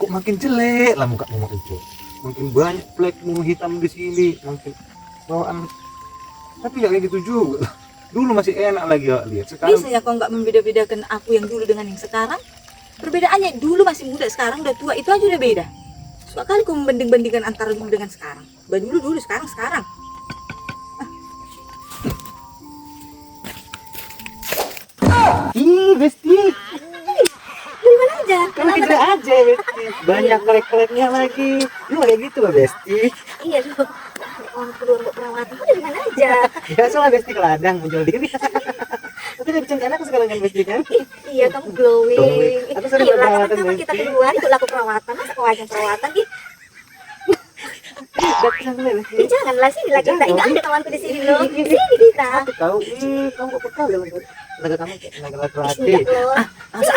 makin jelek lah mukamu makin jelek. Makin banyak flekmu hitam di sini, makin bawaan. Tapi nggak kayak gitu juga. Dulu masih enak lagi ya lihat. Sekarang Bisa ya kau nggak membeda-bedakan aku yang dulu dengan yang sekarang? Perbedaannya dulu masih muda, sekarang udah tua, itu aja udah beda. Suka kali kau membanding-bandingkan antara dulu dengan sekarang. Dulu, sekarang. ih, Besti. Dari mana aja? Kamu gitu aja, Besti. Banyak kolek-koleknya lagi. Lu kayak gitu loh, Besti. Iya dulu. Orang keluar untuk perawatan, kau dari mana aja? Ya soalnya Besti ke ladang muncul diri. Tapi dari bencana aku sekarang kan Besti kan. Iya, kamu glowing. Aku sering Ayolah, perawatan, kapan-kapan kita Besti. keluar ikut laku perawatan. Masa kau aja perawatan? Udah kesana dulu, Besti. Janganlah, sini lah kita. Jangan. Ini ada kawanku di sini loh. Sini kita. Aku tahu, kamu kok tahu ya tenaga kamu kayak tenaga laki-laki. Enggak loh. Masa